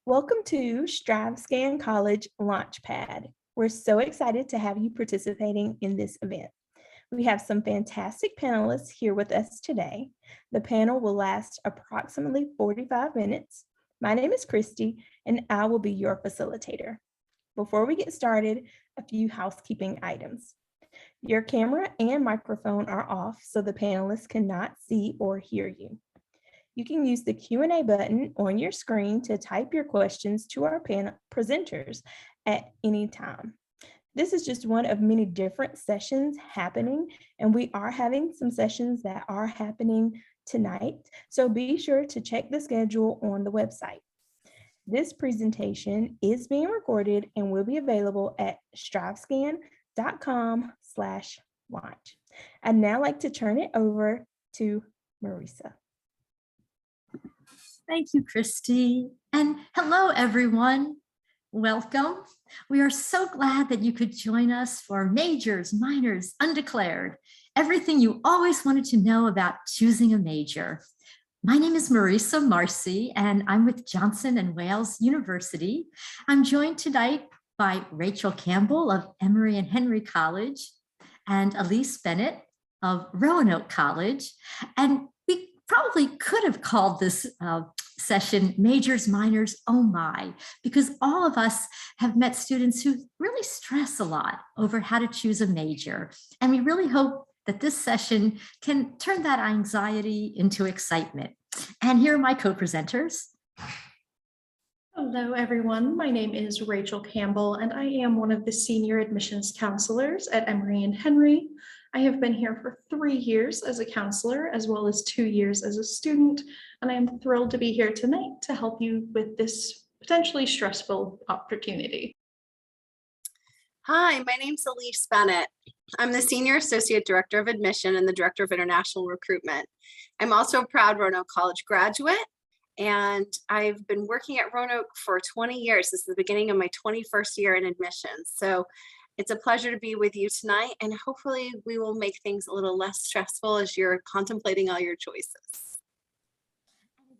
Welcome to StriveScan College Launchpad. We're so excited to have you participating in this event. We have some fantastic panelists here with us today. The panel will last approximately 45 minutes. My name is Christy, and I will be your facilitator. Before we get started, a few housekeeping items. Your camera and microphone are off so the panelists cannot see or hear you. You can use the Q&A button on your screen to type your questions to our panel presenters at any time. This is just one of many different sessions happening, and we are having some sessions that are happening tonight, so be sure to check the schedule on the website. This presentation is being recorded and will be available at strivescan.com/launch. I'd now like to turn it over to Marisa. Thank you, Christy. And hello, everyone. Welcome. We are so glad that you could join us for majors, minors, undeclared, everything you always wanted to know about choosing a major. My name is Marisa Marcy, and I'm with Johnson & Wales University. I'm joined tonight by Rachel Campbell of Emory and Henry College and Elise Bennett of Roanoke College. And we probably could have called this session Majors, Minors, Oh My, because all of us have met students who really stress a lot over how to choose a major. And we really hope that this session can turn that anxiety into excitement. And here are my co-presenters. Hello, everyone. My name is Rachel Campbell, and I am one of the senior admissions counselors at Emory and Henry. I have been here for 3 years as a counselor, as well as 2 years as a student, and I am thrilled to be here tonight to help you with this potentially stressful opportunity. Hi, my name's Elise Bennett. I'm the Senior Associate Director of Admission and the Director of International Recruitment. I'm also a proud Roanoke College graduate, and I've been working at Roanoke for 20 years. This is the beginning of my 21st year in admissions. So it's a pleasure to be with you tonight, and hopefully we will make things a little less stressful as you're contemplating all your choices.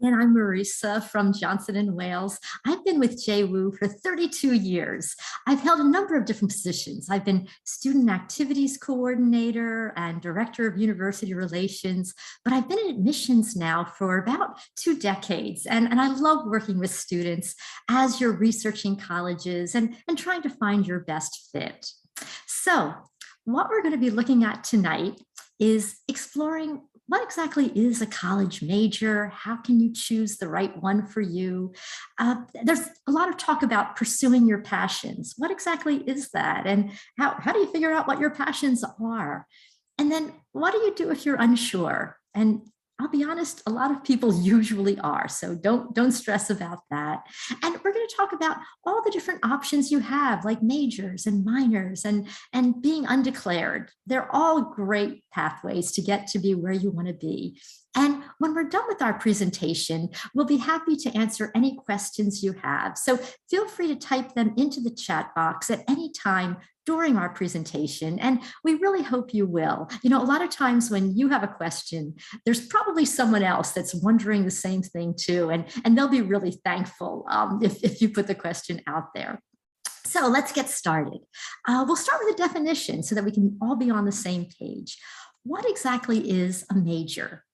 And I'm Marisa from Johnson & Wales. I've been with JWU for 32 years. I've held a number of different positions. I've been Student Activities Coordinator and Director of University Relations, but I've been in admissions now for about 2 decades. And I love working with students as you're researching colleges and trying to find your best fit. So what we're going to be looking at tonight is exploring what exactly is a college major? How can you choose the right one for you? There's a lot of talk about pursuing your passions. What exactly is that? And how do you figure out what your passions are? And then what do you do if you're unsure? And I'll be honest, a lot of people usually are, so don't stress about that. And we're going to talk about all the different options you have, like majors and minors and being undeclared. They're all great pathways to get to be where you want to be. And when we're done with our presentation, we'll be happy to answer any questions you have. So feel free to type them into the chat box at any time during our presentation, and we really hope you will. You know, a lot of times when you have a question, there's probably someone else that's wondering the same thing too, and they'll be really thankful if you put the question out there. So let's get started. We'll start with a definition so that we can all be on the same page. What exactly is a major?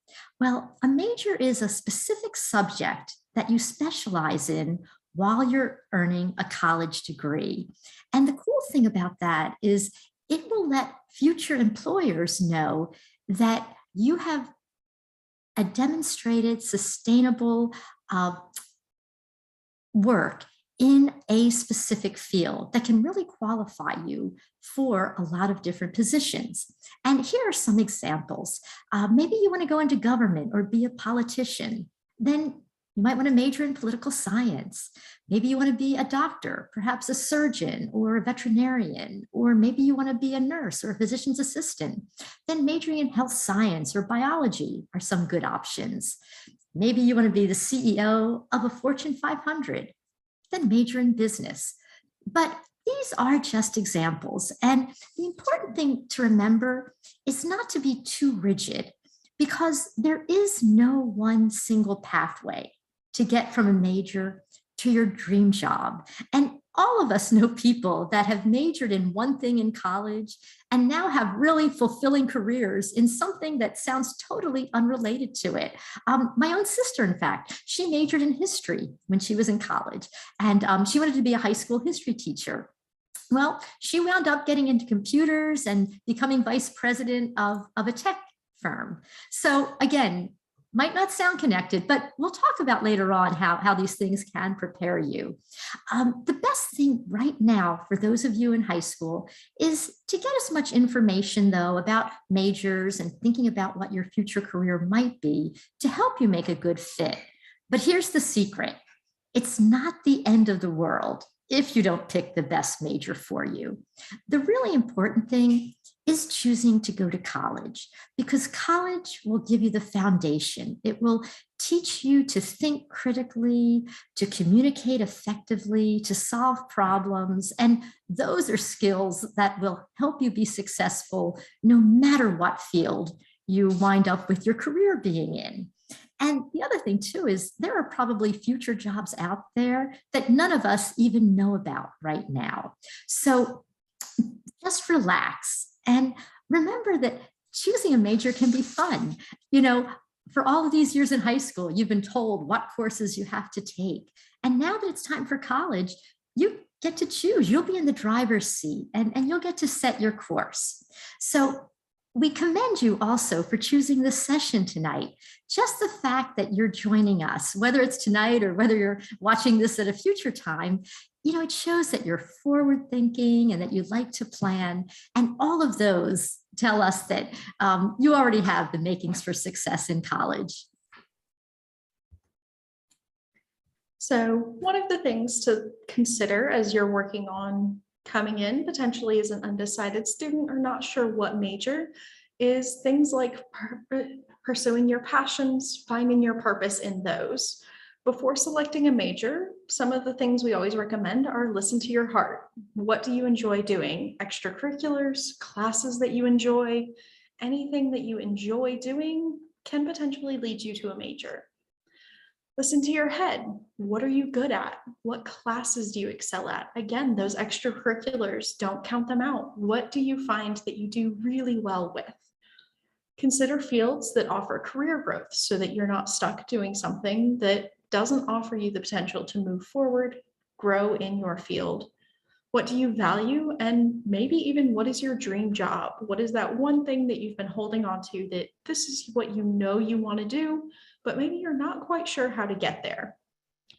Well, a major is a specific subject that you specialize in while you're earning a college degree. And the cool thing about that is it will let future employers know that you have a demonstrated sustainable work in a specific field that can really qualify you for a lot of different positions. And here are some examples. Maybe you want to go into government or be a politician. Then you might want to major in political science. Maybe you want to be a doctor, perhaps a surgeon or a veterinarian, or maybe you want to be a nurse or a physician's assistant. Then majoring in health science or biology are some good options. Maybe you want to be the CEO of a Fortune 500, then major in business. But these are just examples. And the important thing to remember is not to be too rigid, because there is no one single pathway to get from a major to your dream job. And all of us know people that have majored in one thing in college and now have really fulfilling careers in something that sounds totally unrelated to it. My own sister, in fact, she majored in history when she was in college, and she wanted to be a high school history teacher. Well, she wound up getting into computers and becoming vice president of a tech firm. So again, might not sound connected, but we'll talk about later on how these things can prepare you. The best thing right now for those of you in high school is to get as much information, though, about majors and thinking about what your future career might be to help you make a good fit. But here's the secret. It's not the end of the world if you don't pick the best major for you. The really important thing is choosing to go to college, because college will give you the foundation. It will teach you to think critically, to communicate effectively, to solve problems. And those are skills that will help you be successful no matter what field you wind up with your career being in. And the other thing too is there are probably future jobs out there that none of us even know about right now. So just relax and remember that choosing a major can be fun. You know, for all of these years in high school, you've been told what courses you have to take. And now that it's time for college, you get to choose. You'll be in the driver's seat and you'll get to set your course. So we commend you also for choosing this session tonight. Just the fact that you're joining us, whether it's tonight or whether you're watching this at a future time, you know, it shows that you're forward thinking and that you like to plan. And all of those tell us that you already have the makings for success in college. So one of the things to consider as you're working on coming in potentially as an undecided student or not sure what major is things like pursuing your passions, finding your purpose in those. Before selecting a major, some of the things we always recommend are listen to your heart. What do you enjoy doing? Extracurriculars, classes that you enjoy, anything that you enjoy doing can potentially lead you to a major. Listen to your head. What are you good at? What classes do you excel at? Again, those extracurriculars, don't count them out. What do you find that you do really well with? Consider fields that offer career growth so that you're not stuck doing something that doesn't offer you the potential to move forward, grow in your field. What do you value? And maybe even what is your dream job? What is that one thing that you've been holding on to that this is what you know you want to do, but maybe you're not quite sure how to get there?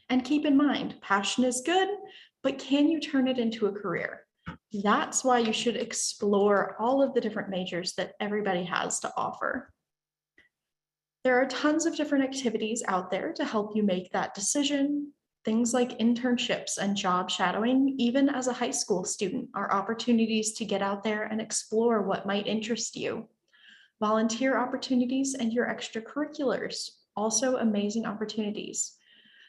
And keep in mind, passion is good, but can you turn it into a career? That's why you should explore all of the different majors that everybody has to offer. There are tons of different activities out there to help you make that decision. Things like internships and job shadowing, even as a high school student, are opportunities to get out there and explore what might interest you. Volunteer opportunities and your extracurriculars, also amazing opportunities.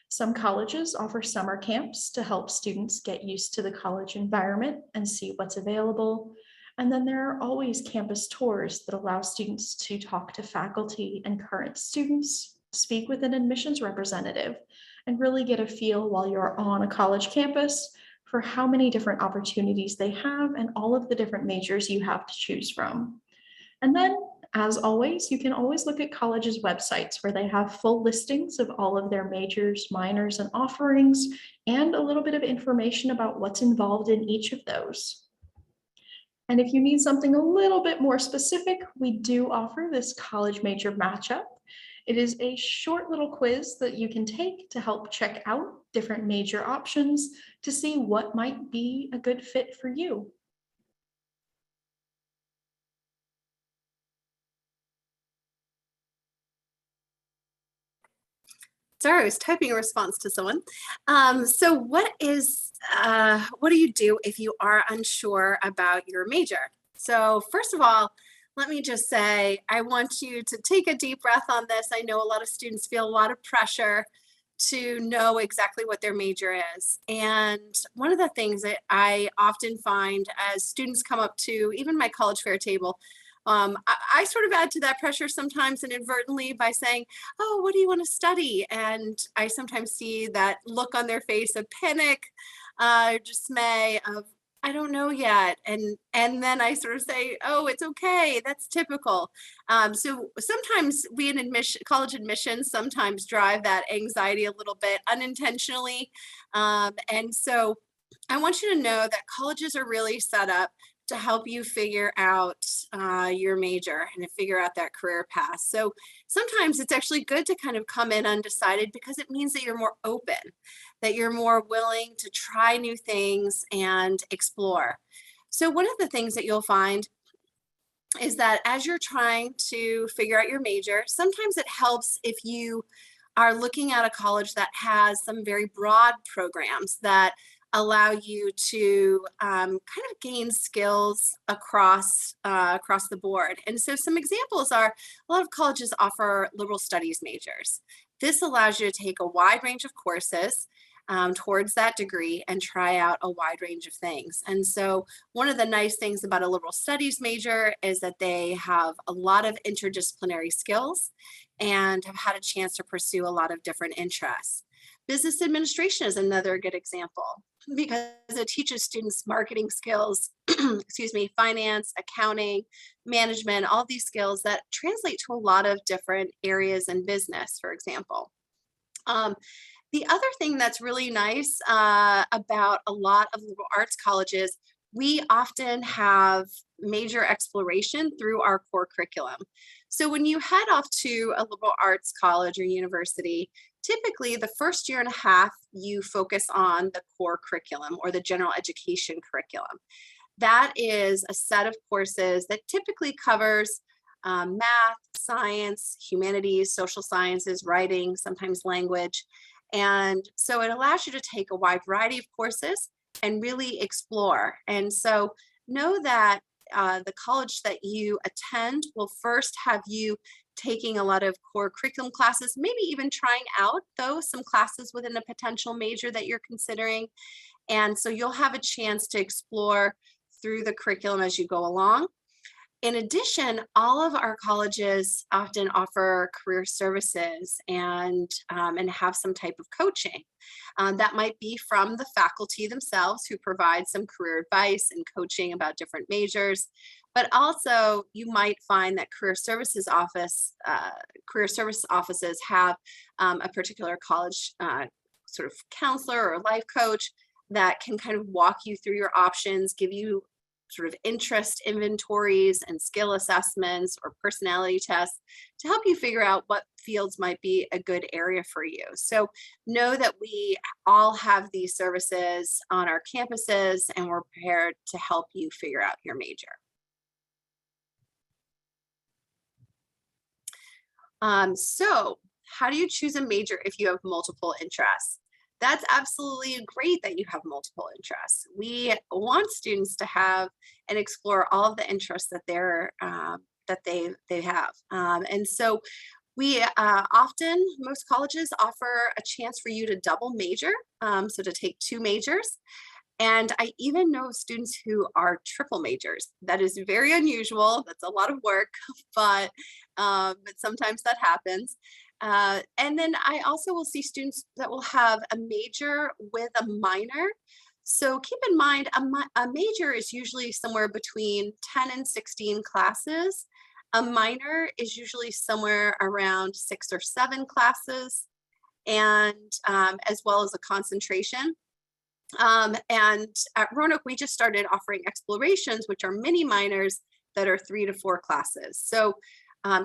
Some colleges offer summer camps to help students get used to the college environment and see what's available. And then there are always campus tours that allow students to talk to faculty and current students, speak with an admissions representative, and really get a feel while you're on a college campus for how many different opportunities they have and all of the different majors you have to choose from. And then, as always, you can always look at colleges' websites where they have full listings of all of their majors, minors, and offerings, and a little bit of information about what's involved in each of those. And if you need something a little bit more specific, we do offer this college major matchup. It is a short little quiz that you can take to help check out different major options to see what might be a good fit for you. Sorry, I was typing a response to someone. So what do you do if you are unsure about your major? So first of all, let me just say, I want you to take a deep breath on this. I know a lot of students feel a lot of pressure to know exactly what their major is. And one of the things that I often find as students come up to even my college fair table, I sort of add to that pressure sometimes inadvertently by saying, oh, what do you want to study? And I sometimes see that look on their face of panic, dismay, of I don't know yet. And then I sort of say, oh, it's okay. That's typical. So sometimes we in college admissions sometimes drive that anxiety a little bit unintentionally. And so I want you to know that colleges are really set up to help you figure out your major and to figure out that career path. So sometimes it's actually good to kind of come in undecided because it means that you're more open, that you're more willing to try new things and explore. So one of the things that you'll find is that as you're trying to figure out your major, sometimes it helps if you are looking at a college that has some very broad programs that allow you to kind of gain skills across the board. And so some examples are a lot of colleges offer liberal studies majors. This allows you to take a wide range of courses towards that degree and try out a wide range of things. And so one of the nice things about a liberal studies major is that they have a lot of interdisciplinary skills and have had a chance to pursue a lot of different interests. Business administration is another good example because it teaches students marketing skills, excuse me, finance, accounting, management, all these skills that translate to a lot of different areas in business, for example. The other thing that's really nice about a lot of liberal arts colleges, we often have major exploration through our core curriculum. So when you head off to a liberal arts college or university, typically the first year and a half, you focus on the core curriculum or the general education curriculum. That is a set of courses that typically covers math, science, humanities, social sciences, writing, sometimes language. And so it allows you to take a wide variety of courses and really explore. And so know that the college that you attend will first have you taking a lot of core curriculum classes, maybe even trying out some classes within a potential major that you're considering. And so you'll have a chance to explore through the curriculum as you go along. In addition, all of our colleges often offer career services and have some type of coaching. That might be from the faculty themselves who provide some career advice and coaching about different majors. But also you might find that career service offices have a particular college sort of counselor or life coach that can kind of walk you through your options, give you sort of interest inventories and skill assessments or personality tests to help you figure out what fields might be a good area for you. So know that we all have these services on our campuses and we're prepared to help you figure out your major. So how do you choose a major if you have multiple interests? That's absolutely great that you have multiple interests. We want students to have and explore all of the interests that they have. And so we most colleges offer a chance for you to double major, so to take 2 majors. And I even know students who are triple majors. That is very unusual. That's a lot of work, but sometimes that happens. And then I also will see students that will have a major with a minor. So keep in mind, a major is usually somewhere between 10 and 16 classes. A minor is usually somewhere around 6 or 7 classes, and as well as a concentration. And at Roanoke, we just started offering explorations, which are mini minors that are 3 to 4 classes. So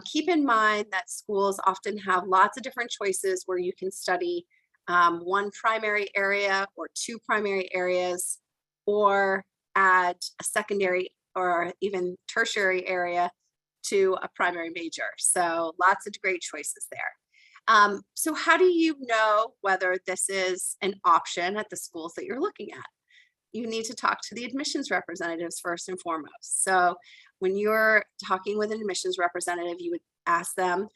keep in mind that schools often have lots of different choices where you can study 1 primary area or 2 primary areas, or add a secondary or even tertiary area to a primary major. So lots of great choices there. So how do you know whether this is an option at the schools that you're looking at? You need to talk to the admissions representatives first and foremost. So when you're talking with an admissions representative, you would ask them,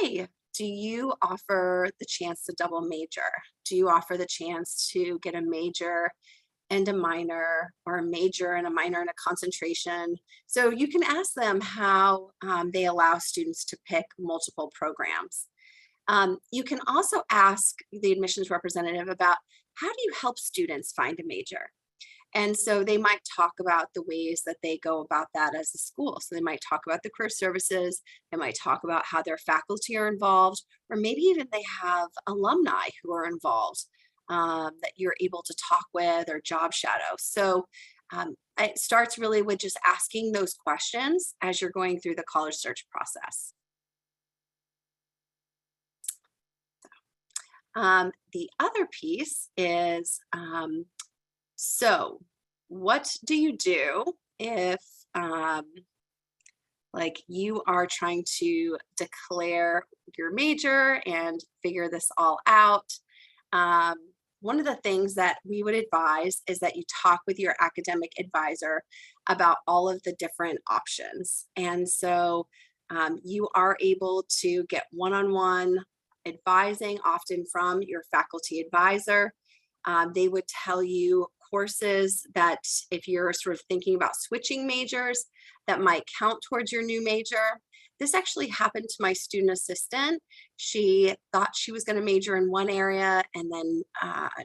hey, do you offer the chance to double major? Do you offer the chance to get a major and a minor, or a major and a minor and a concentration. So you can ask them how they allow students to pick multiple programs. You can also ask the admissions representative about, how do you help students find a major? And so they might talk about the ways that they go about that as a school. So they might talk about the career services, they might talk about how their faculty are involved, or maybe even they have alumni who are involved that you're able to talk with or job shadow. So it starts really with just asking those questions as you're going through the college search process. The other piece is, so what do you do if like you are trying to declare your major and figure this all out? One of the things that we would advise is that you talk with your academic advisor about all of the different options. And so you are able to get one-on-one advising, often from your faculty advisor. They would tell you courses that, if you're sort of thinking about switching majors, that might count towards your new major. This actually happened to my student assistant. She thought she was going to major in one area, and then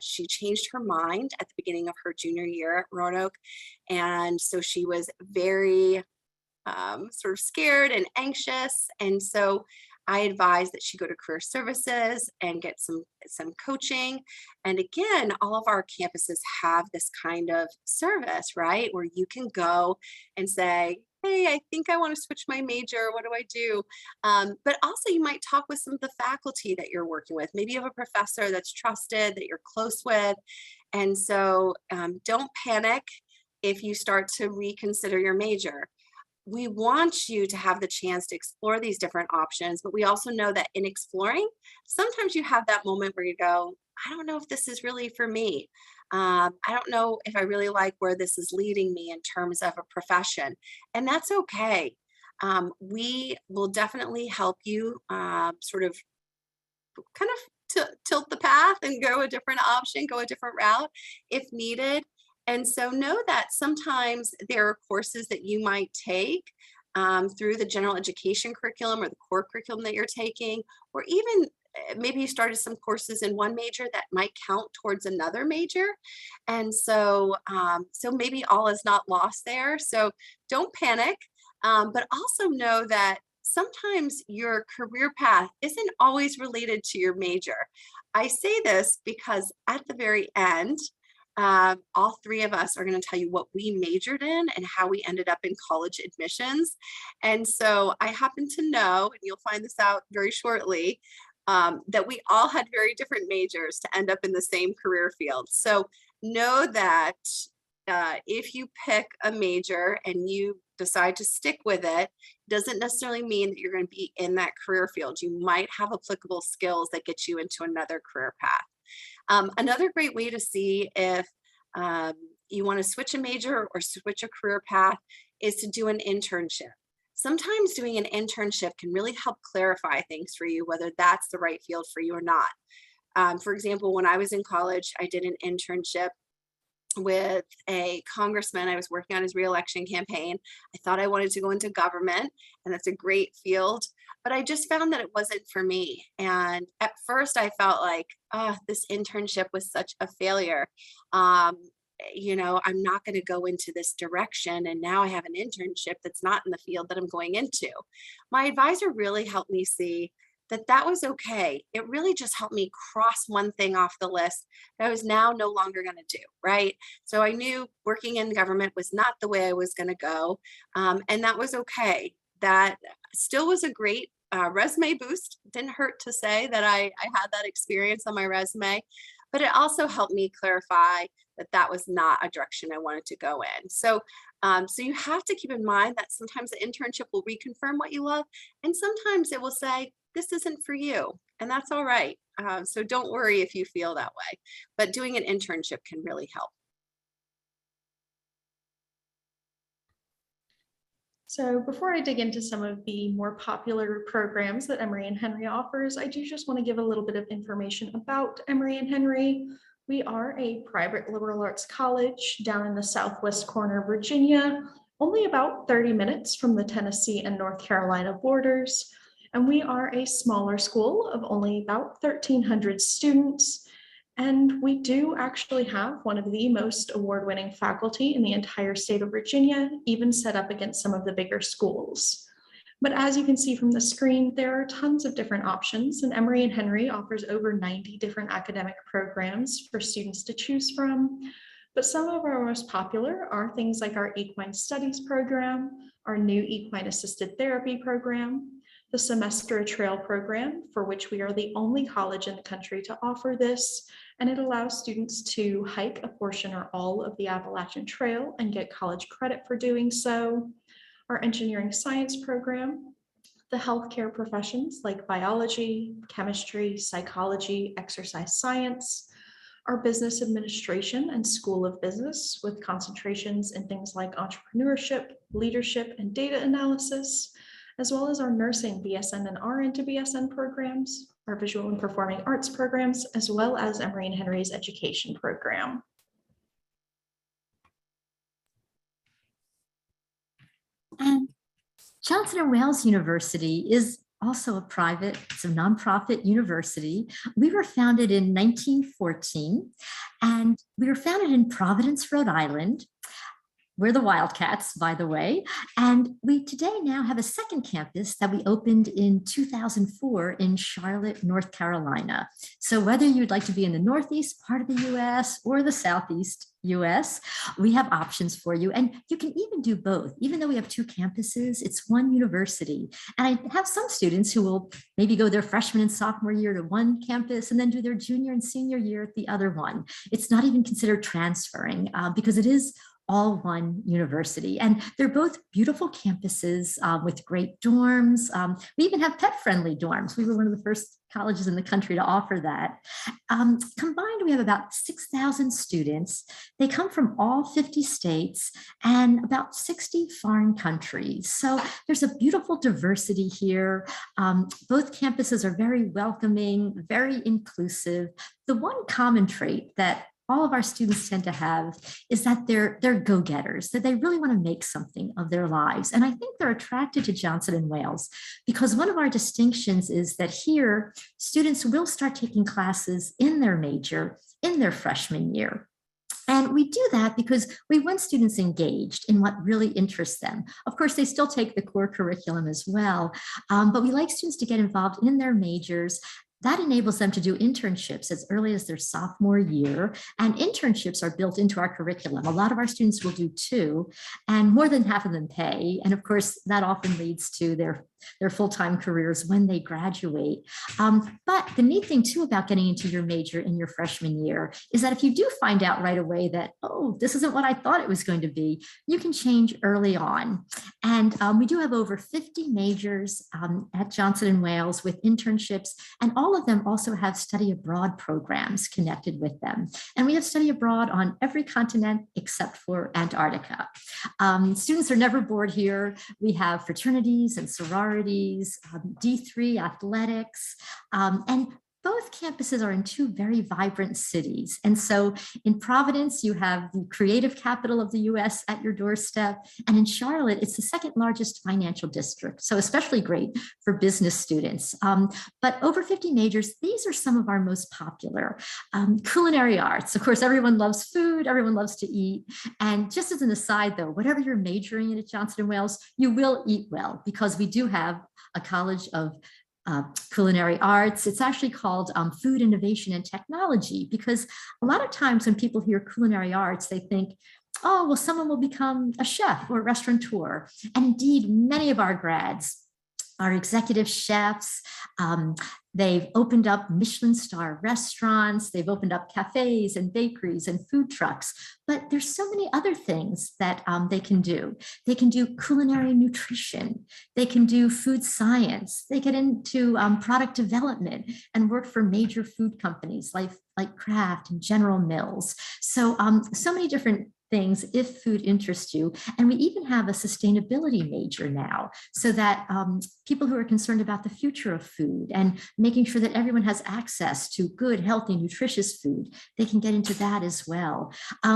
she changed her mind at the beginning of her junior year at Roanoke. And so she was very sort of scared and anxious. And so I advise that she go to career services and get some coaching. And again, all of our campuses have this kind of service, right? Where you can go and say, hey, I think I want to switch my major. What do I do? But also you might talk with some of the faculty that you're working with. Maybe you have a professor that's trusted, that you're close with. And so don't panic if you start to reconsider your major. We want you to have the chance to explore these different options, but we also know that in exploring, sometimes you have that moment where you go, I don't know if this is really for me. I don't know if I really like where this is leading me in terms of a profession, and that's okay. We will definitely help you sort of kind of tilt the path and go a different option, go a different route if needed. And so know that sometimes there are courses that you might take through the general education curriculum or the core curriculum that you're taking, or even maybe you started some courses in one major that might count towards another major. And so, so maybe all is not lost there. So don't panic, but also know that sometimes your career path isn't always related to your major. I say this because at the very end, all three of us are going to tell you what we majored in and how we ended up in college admissions. And so I happen to know, and you'll find this out very shortly, that we all had very different majors to end up in the same career field. So know that if you pick a major and you decide to stick with it, doesn't necessarily mean that you're going to be in that career field. You might have applicable skills that get you into another career path. Another great way to see if you want to switch a major or switch a career path is to do an internship. Sometimes doing an internship can really help clarify things for you, whether that's the right field for you or not. For example, when I was in college, I did an internship with a congressman. I was working on his reelection campaign. I thought I wanted to go into government, and that's a great field, but I just found that it wasn't for me. And at first I felt like, oh, this internship was such a failure. You know, I'm not going to go into this direction. And now I have an internship that's not in the field that I'm going into. My advisor really helped me see that that was okay. It really just helped me cross one thing off the list that I was now no longer going to do, right? So I knew working in government was not the way I was going to go. And that was okay. That still was a great resume boost. Didn't hurt to say that I had that experience on my resume, but it also helped me clarify that that was not a direction I wanted to go in. So, so you have to keep in mind that sometimes the internship will reconfirm what you love, and sometimes it will say, this isn't for you, and that's all right. So don't worry if you feel that way, but doing an internship can really help. So before I dig into some of the more popular programs that Emory and Henry offers, I do just want to give a little bit of information about Emory and Henry. We are a private liberal arts college down in the southwest corner of Virginia, only about 30 minutes from the Tennessee and North Carolina borders. And we are a smaller school of only about 1,300 students. And we do actually have one of the most award-winning faculty in the entire state of Virginia, even set up against some of the bigger schools. But as you can see from the screen, there are tons of different options, and Emory and Henry offers over 90 different academic programs for students to choose from. But some of our most popular are things like our Equine Studies program, our new Equine Assisted Therapy program, the Semester Trail program, for which we are the only college in the country to offer this, and it allows students to hike a portion or all of the Appalachian Trail and get college credit for doing so. Our engineering science program, the healthcare professions like biology, chemistry, psychology, exercise science, our business administration and School of Business with concentrations in things like entrepreneurship, leadership, and data analysis, as well as our nursing BSN and RN to BSN programs, our visual and performing arts programs, as well as Emory and Henry's education program. And Johnson & Wales University is also a private, it's a nonprofit university. We were founded in 1914, and we were founded in Providence, Rhode Island. We're the Wildcats, by the way. And we today now have a second campus that we opened in 2004 in Charlotte, North Carolina. So whether you'd like to be in the Northeast part of the US or the Southeast US, we have options for you. And you can even do both. Even though we have two campuses, it's one university. And I have some students who will maybe go their freshman and sophomore year to one campus and then do their junior and senior year at the other one. It's not even considered transferring because it is all one university. And they're both beautiful campuses with great dorms. We even have pet-friendly dorms. We were one of the first colleges in the country to offer that. Combined, we have about 6,000 students. They come from all 50 states and about 60 foreign countries. So there's a beautiful diversity here. Both campuses are very welcoming, very inclusive. The one common trait that all of our students tend to have is that they're go-getters, that they really want to make something of their lives. And I think they're attracted to Johnson & Wales because one of our distinctions is that here, students will start taking classes in their major in their freshman year. And we do that because we want students engaged in what really interests them. Of course, they still take the core curriculum as well, but we like students to get involved in their majors. That enables them to do internships as early as their sophomore year, and internships are built into our curriculum. A lot of our students will do two, and more than half of them pay. And of course, that often leads to their full-time careers when they graduate. But the neat thing too about getting into your major in your freshman year is that if you do find out right away that, oh, this isn't what I thought it was going to be, you can change early on. And we do have over 50 majors at Johnson & Wales with internships, and all of them also have study abroad programs connected with them. And we have study abroad on every continent except for Antarctica. Students are never bored here. We have fraternities and sororities, D3 athletics, and both campuses are in two very vibrant cities. And so in Providence, you have the creative capital of the US at your doorstep. And in Charlotte, it's the second largest financial district. So especially great for business students. But over 50 majors, these are some of our most popular. Culinary arts, of course, everyone loves food, everyone loves to eat. And just as an aside though, whatever you're majoring in at Johnson & Wales, you will eat well because we do have a college of culinary arts. It's actually called Food Innovation and Technology, because a lot of times when people hear culinary arts, they think, oh, well, someone will become a chef or a restaurateur. And indeed, many of our grads are executive chefs. They've opened up Michelin star restaurants. They've opened up cafes and bakeries and food trucks. But there's so many other things that they can do. They can do culinary nutrition. They can do food science. They get into product development and work for major food companies like Kraft and General Mills. So, so many different things if food interests you. And we even have a sustainability major now, so that people who are concerned about the future of food and making sure that everyone has access to good, healthy, nutritious food, they can get into that as well.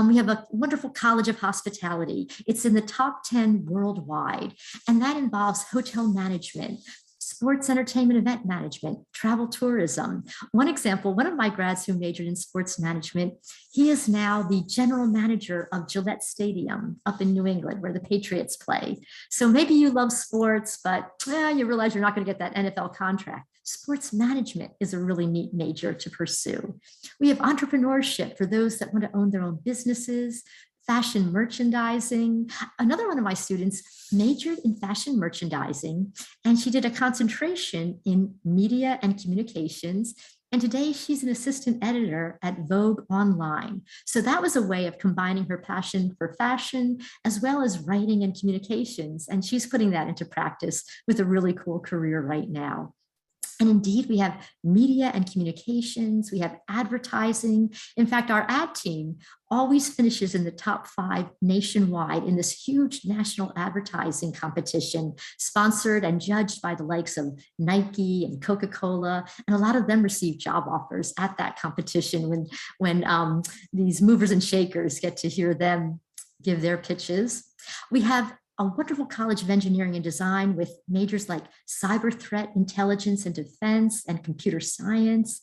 We have a wonderful College of Hospitality. It's in the top 10 worldwide, and that involves hotel management, sports, entertainment, event management, travel, tourism. One example, one of my grads who majored in sports management, he is now the general manager of Gillette Stadium up in New England, where the Patriots play. So maybe you love sports, but you realize you're not going to get that NFL contract. Sports management is a really neat major to pursue. We have entrepreneurship for those that want to own their own businesses, fashion merchandising. Another one of my students majored in fashion merchandising, and she did a concentration in media and communications. And today she's an assistant editor at Vogue Online. So that was a way of combining her passion for fashion as well as writing and communications. And she's putting that into practice with a really cool career right now. And indeed, we have media and communications, we have advertising. In fact, our ad team always finishes in the top 5 nationwide in this huge national advertising competition, sponsored and judged by the likes of Nike and Coca-Cola. And a lot of them receive job offers at that competition when these movers and shakers get to hear them give their pitches. We have a wonderful College of Engineering and Design with majors like cyber threat intelligence and defense and computer science.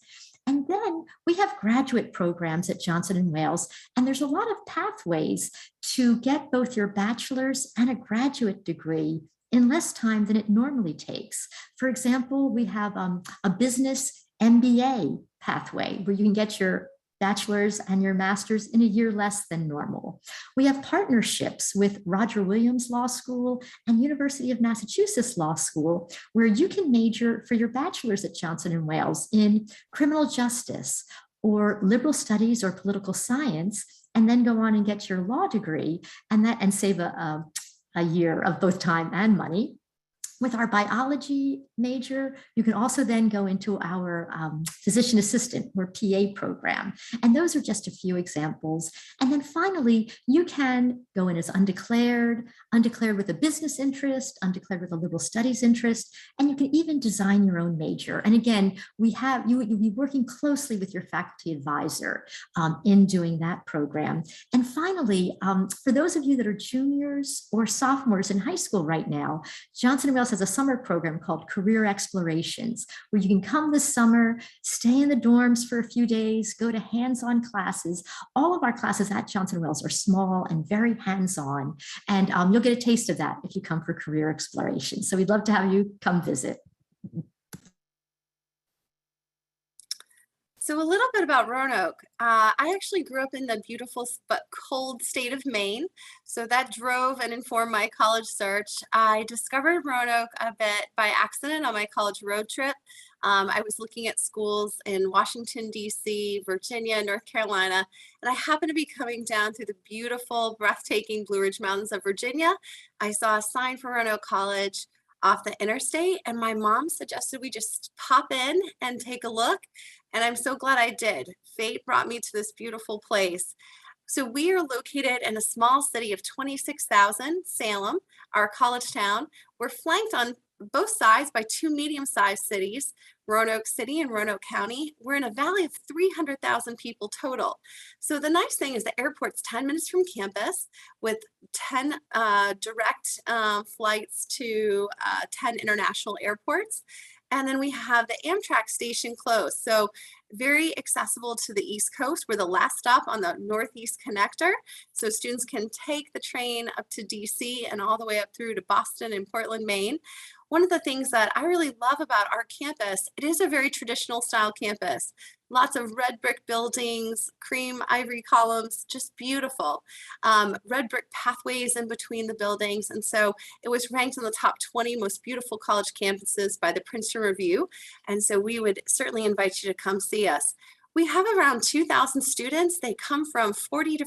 And then we have graduate programs at Johnson & Wales, and there's a lot of pathways to get both your bachelor's and a graduate degree in less time than it normally takes. For example, we have a business MBA pathway where you can get your bachelor's and your master's in a year less than normal. We have partnerships with Roger Williams Law School and University of Massachusetts Law School, where you can major for your bachelor's at Johnson & Wales in criminal justice or liberal studies or political science, and then go on and get your law degree and save a year of both time and money. With our biology major, you can also then go into our physician assistant or PA program. And those are just a few examples. And then finally, you can go in as undeclared, undeclared with a business interest, undeclared with a liberal studies interest, and you can even design your own major. And again, you'll be working closely with your faculty advisor in doing that program. And finally, for those of you that are juniors or sophomores in high school right now, Johnson & Wales has a summer program called Career Explorations, where you can come this summer, stay in the dorms for a few days, go to hands-on classes. All of our classes at Johnson & Wales are small and very hands-on, and you'll get a taste of that if you come for Career Explorations. So we'd love to have you come visit. So a little bit about Roanoke. I actually grew up in the beautiful but cold state of Maine. So that drove and informed my college search. I discovered Roanoke a bit by accident on my college road trip. I was looking at schools in Washington, D.C., Virginia, North Carolina, and I happened to be coming down through the beautiful, breathtaking Blue Ridge Mountains of Virginia. I saw a sign for Roanoke College off the interstate, and my mom suggested we just pop in and take a look. And I'm so glad I did. Fate brought me to this beautiful place. So we are located in a small city of 26,000, Salem, our college town. We're flanked on both sides by 2 medium-sized cities, Roanoke City and Roanoke County. We're in a valley of 300,000 people total. So the nice thing is the airport's 10 minutes from campus with 10 direct flights to 10 international airports. And then we have the Amtrak station close. So very accessible to the East Coast. We're the last stop on the Northeast Connector. So students can take the train up to DC and all the way up through to Boston and Portland, Maine. One of the things that I really love about our campus, it is a very traditional style campus. Lots of red brick buildings, cream ivory columns, just beautiful. Red brick pathways in between the buildings. And so it was ranked in the top 20 most beautiful college campuses by the Princeton Review. And so we would certainly invite you to come see us. We have around 2,000 students. They come from 40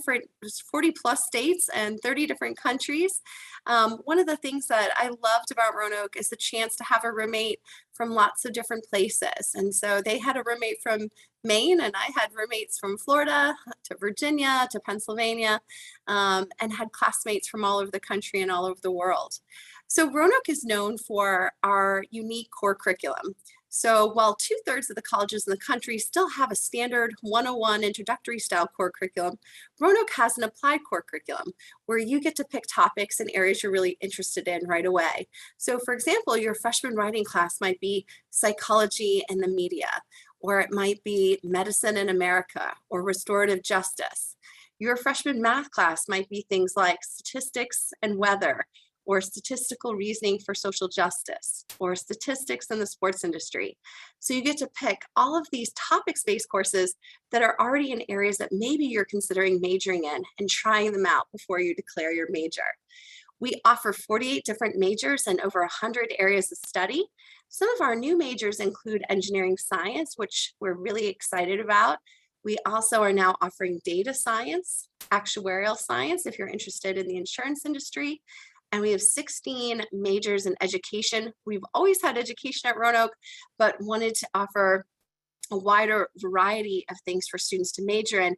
plus states and 30 different countries. One of the things that I loved about Roanoke is the chance to have a roommate from lots of different places. And so they had a roommate from Maine, and I had roommates from Florida to Virginia to Pennsylvania, and had classmates from all over the country and all over the world. So Roanoke is known for our unique core curriculum. So while 2/3 of the colleges in the country still have a standard 101 introductory style core curriculum, Roanoke has an applied core curriculum where you get to pick topics and areas you're really interested in right away. So for example, your freshman writing class might be psychology and the media, or it might be medicine in America or restorative justice. Your freshman math class might be things like statistics and weather, or statistical reasoning for social justice, or statistics in the sports industry. So you get to pick all of these topics-based courses that are already in areas that maybe you're considering majoring in and trying them out before you declare your major. We offer 48 different majors and over 100 areas of study. Some of our new majors include engineering science, which we're really excited about. We also are now offering data science, actuarial science, if you're interested in the insurance industry, and we have 16 majors in education. We've always had education at Roanoke, but wanted to offer a wider variety of things for students to major in.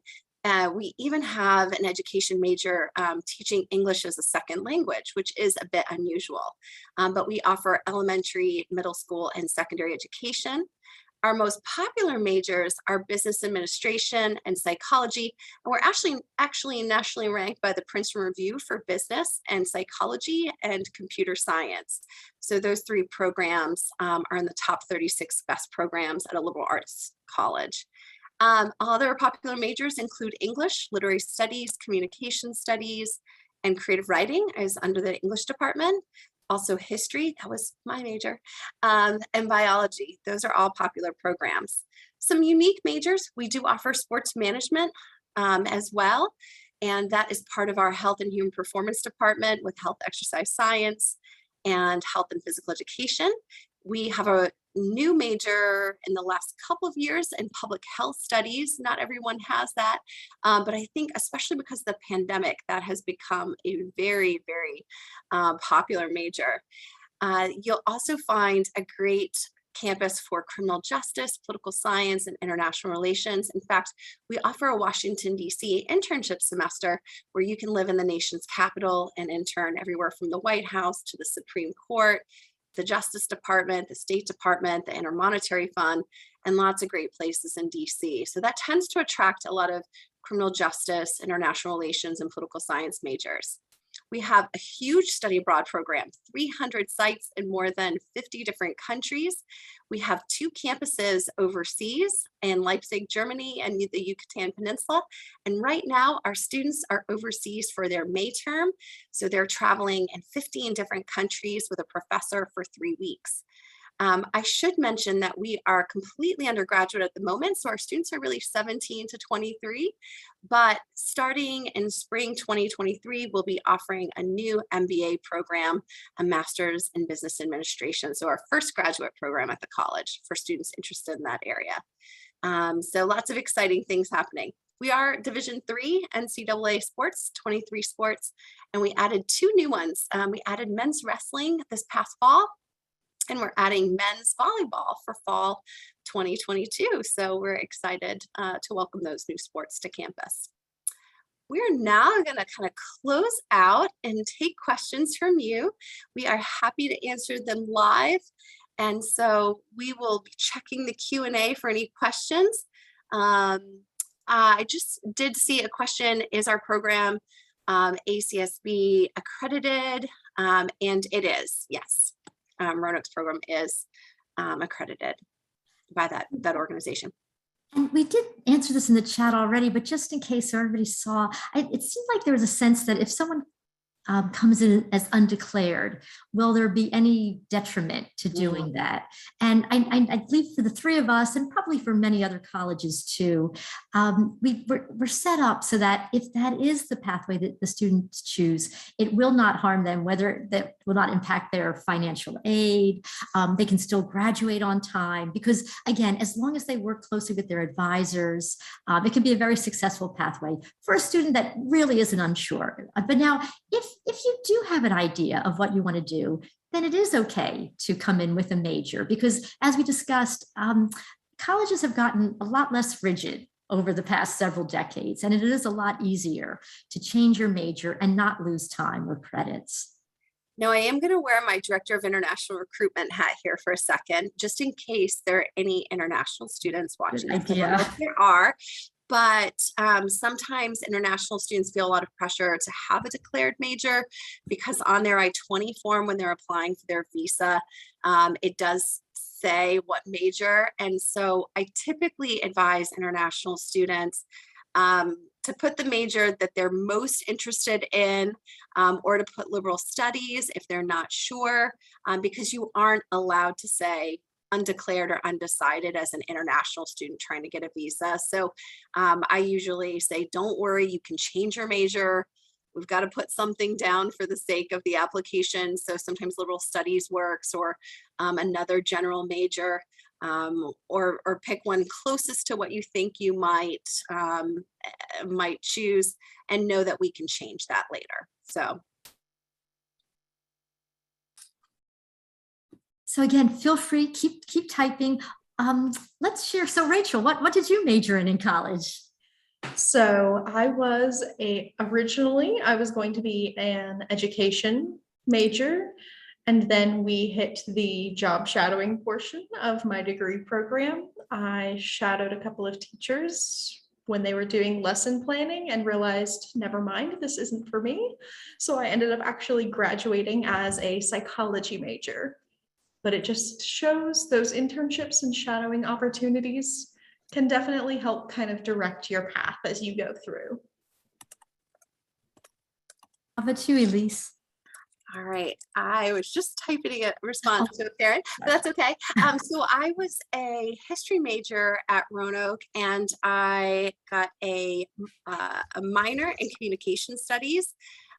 We even have an education major teaching English as a second language, which is a bit unusual. But we offer elementary, middle school, and secondary education. Our most popular majors are business administration and psychology, and we're actually nationally ranked by the Princeton Review for business and psychology and computer science. So those three programs are in the top 36 best programs at a liberal arts college. Other popular majors include English, literary studies, communication studies, and creative writing is under the English department. Also history, that was my major, and biology. Those are all popular programs. Some unique majors, we do offer sports management as well, and that is part of our health and human performance department with health exercise science and health and physical education. We have a new major in the last couple of years in public health studies. Not everyone has that, but I think especially because of the pandemic, that has become a very, very popular major. You'll also find a great campus for criminal justice, political science, and international relations. In fact, we offer a Washington, D.C. internship semester where you can live in the nation's capital and intern everywhere from the White House to the Supreme Court, the Justice Department, the State Department, the Intermonetary Fund, and lots of great places in DC. So that tends to attract a lot of criminal justice, international relations, and political science majors. We have a huge study abroad program, 300 sites in more than 50 different countries. We have 2 campuses overseas in Leipzig, Germany, and the Yucatan Peninsula. And right now, our students are overseas for their May term. So they're traveling in 15 different countries with a professor for 3 weeks. I should mention that we are completely undergraduate at the moment, so our students are really 17 to 23, but starting in spring 2023, we'll be offering a new MBA program, a Master's in Business Administration, so our first graduate program at the college for students interested in that area. So lots of exciting things happening. We are Division III NCAA sports, 23 sports, and we added 2 new ones. We added men's wrestling this past fall, and we're adding men's volleyball for fall 2022. So we're excited to welcome those new sports to campus. We're now going to kind of close out and take questions from you. We are happy to answer them live. And so we will be checking the Q&A for any questions. I just did see a question, is our program ACSB accredited? And it is, yes. Roanoke's program is accredited by that organization. And we did answer this in the chat already, but just in case everybody saw, it seemed like there was a sense that if someone comes in as undeclared, will there be any detriment to doing that? And I believe for the 3 of us, and probably for many other colleges too, we're set up so that if that is the pathway that the students choose, it will not harm them, whether will not impact their financial aid. They can still graduate on time because, again, as long as they work closely with their advisors, it can be a very successful pathway for a student that really isn't unsure. But now, if you do have an idea of what you want to do, then it is okay to come in with a major because, as we discussed, colleges have gotten a lot less rigid over the past several decades, and it is a lot easier to change your major and not lose time or credits. Now, I am going to wear my Director of International Recruitment hat here for a second, just in case there are any international students watching. I don't know if there are, but sometimes international students feel a lot of pressure to have a declared major because on their I-20 form, when they're applying for their visa, it does say what major. And so I typically advise international students to put the major that they're most interested in, or to put liberal studies if they're not sure, because you aren't allowed to say undeclared or undecided as an international student trying to get a visa. So I usually say, don't worry, you can change your major. We've got to put something down for the sake of the application. So sometimes liberal studies works, or another general major, or pick one closest to what you think you might choose, and know that we can change that later. So again, feel free, keep typing. Let's share. So Rachel, what did you major in college? So originally I was going to be an education major, and then we hit the job shadowing portion of my degree program. I shadowed a couple of teachers when they were doing lesson planning and realized, never mind, this isn't for me. So I ended up actually graduating as a psychology major. But it just shows those internships and shadowing opportunities can definitely help kind of direct your path as you go through. How about you, Elise? All right, I was just typing a response to Karen, but that's okay. So I was a history major at Roanoke, and I got a minor in communication studies.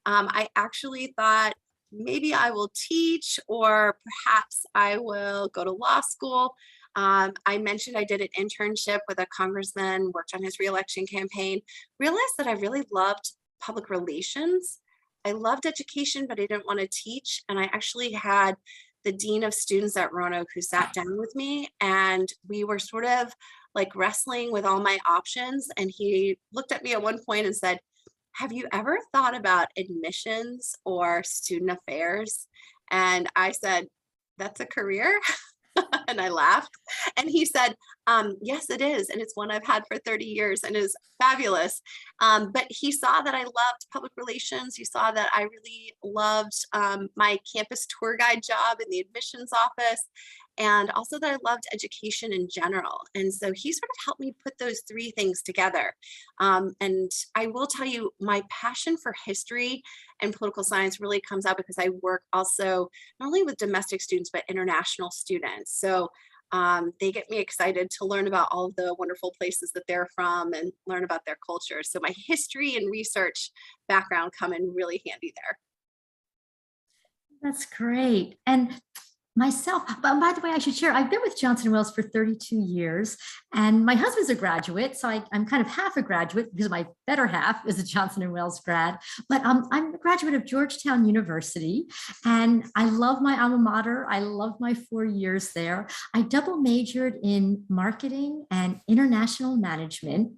I actually thought maybe I will teach, or perhaps I will go to law school. I mentioned I did an internship with a congressman, worked on his reelection campaign, realized that I really loved public relations. I loved education, but I didn't want to teach. And I actually had the dean of students at Roanoke who sat down with me, and we were sort of like wrestling with all my options. And he looked at me at one point and said, have you ever thought about admissions or student affairs? And I said, that's a career? And I laughed. And he said, yes, it is. And it's one I've had for 30 years and is fabulous. But he saw that I loved public relations. He saw that I really loved my campus tour guide job in the admissions office, and also that I loved education in general. And so he sort of helped me put those three things together. And I will tell you, my passion for history and political science really comes out because I work also not only with domestic students, but international students. So they get me excited to learn about all of the wonderful places that they're from and learn about their culture. So my history and research background come in really handy there. That's great. And myself, but by the way, I should share, I've been with Johnson & Wales for 32 years, and my husband's a graduate, so I'm kind of half a graduate because my better half is a Johnson & Wales grad, but I'm a graduate of Georgetown University, and I love my alma mater. I love my 4 years there. I double majored in marketing and international management,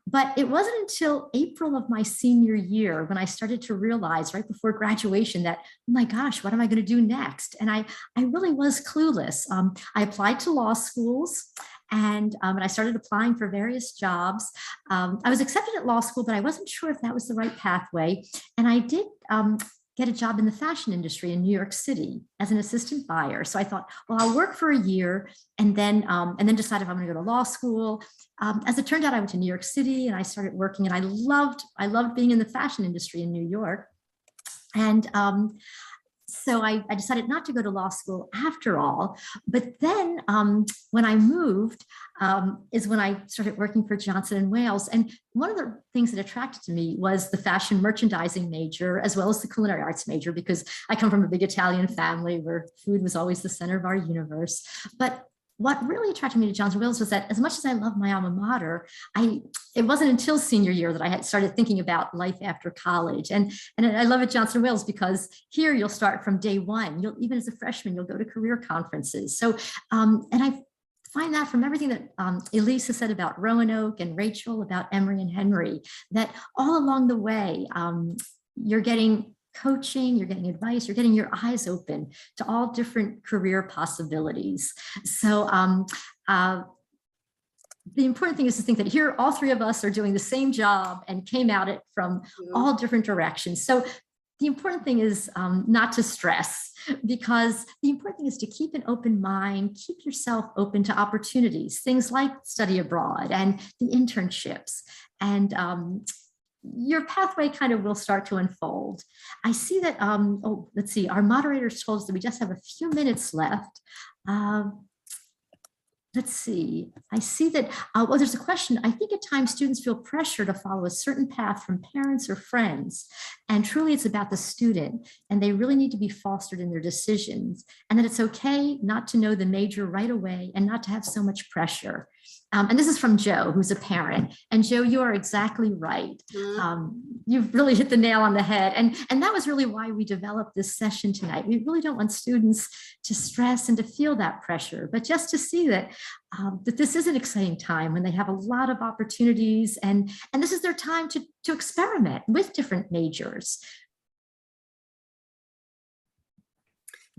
but it wasn't until April of my senior year when I started to realize right before graduation that, oh my gosh, what am I going to do next? And I really was clueless. I applied to law schools, and I started applying for various jobs. I was accepted at law school, but I wasn't sure if that was the right pathway. And I did get a job in the fashion industry in New York City as an assistant buyer. So I thought, well, I'll work for a year and then decide if I'm going to go to law school. As it turned out, I went to New York City and I started working, and I loved being in the fashion industry in New York. And So I decided not to go to law school after all. But then when I moved is when I started working for Johnson & Wales. And one of the things that attracted to me was the fashion merchandising major, as well as the culinary arts major, because I come from a big Italian family where food was always the center of our universe. But what really attracted me to Johnson & Wales was that as much as I love my alma mater, it wasn't until senior year that I had started thinking about life after college. And I love it Johnson & Wales because here you'll start from day one. Even as a freshman, you'll go to career conferences. So, and I find that from everything that Elisa said about Roanoke and Rachel about Emory and Henry, that all along the way, you're getting coaching, you're getting advice, you're getting your eyes open to all different career possibilities. So the important thing is to think that here, all three of us are doing the same job and came at it from all different directions. So the important thing is not to stress, because the important thing is to keep an open mind, keep yourself open to opportunities, things like study abroad and the internships, and your pathway kind of will start to unfold. I see that, let's see, our moderators told us that we just have a few minutes left. Let's see, I see that, well, there's a question. I think at times students feel pressure to follow a certain path from parents or friends. And truly it's about the student, and they really need to be fostered in their decisions, and that it's okay not to know the major right away and not to have so much pressure. And this is from Joe, who's a parent. And Joe, you are exactly right. You've really hit the nail on the head. And that was really why we developed this session tonight. We really don't want students to stress and to feel that pressure, but just to see that, that this is an exciting time when they have a lot of opportunities, and this is their time to experiment with different majors.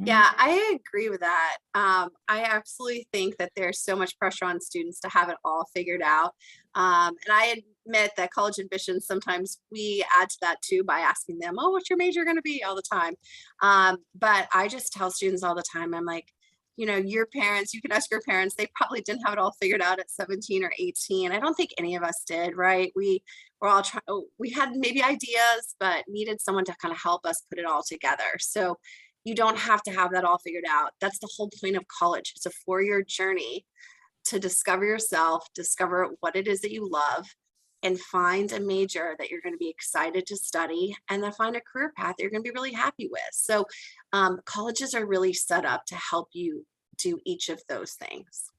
Yeah, I agree with that. I absolutely think that there's so much pressure on students to have it all figured out. And I admit that college admissions, sometimes we add to that too by asking them, oh, what's your major going to be all the time? But I just tell students all the time, I'm like, you know, your parents, you can ask your parents, they probably didn't have it all figured out at 17 or 18. I don't think any of us did, right? We were all trying, we had maybe ideas, but needed someone to kind of help us put it all together. So you don't have to have that all figured out. That's the whole point of college. It's a 4-year journey to discover yourself, discover what it is that you love, and find a major that you're going to be excited to study, and then find a career path that you're going to be really happy with. So colleges are really set up to help you do each of those things.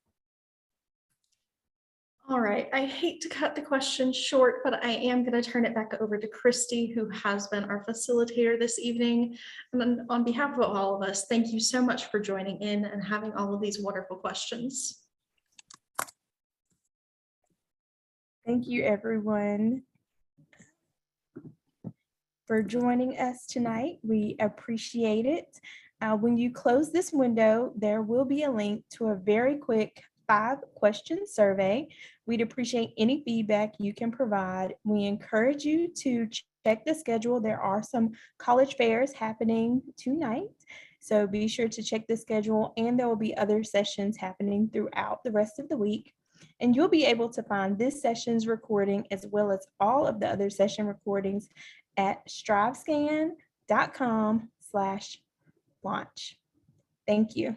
All right, I hate to cut the question short, but I am going to turn it back over to Christy, who has been our facilitator this evening. And then on behalf of all of us, thank you so much for joining in and having all of these wonderful questions. Thank you, everyone, for joining us tonight. We appreciate it. When you close this window, there will be a link to a very quick 5-question survey. We'd appreciate any feedback you can provide. We encourage you to check the schedule. There are some college fairs happening tonight, so be sure to check the schedule, and there will be other sessions happening throughout the rest of the week. And you'll be able to find this session's recording as well as all of the other session recordings at strivescan.com/launch. Thank you.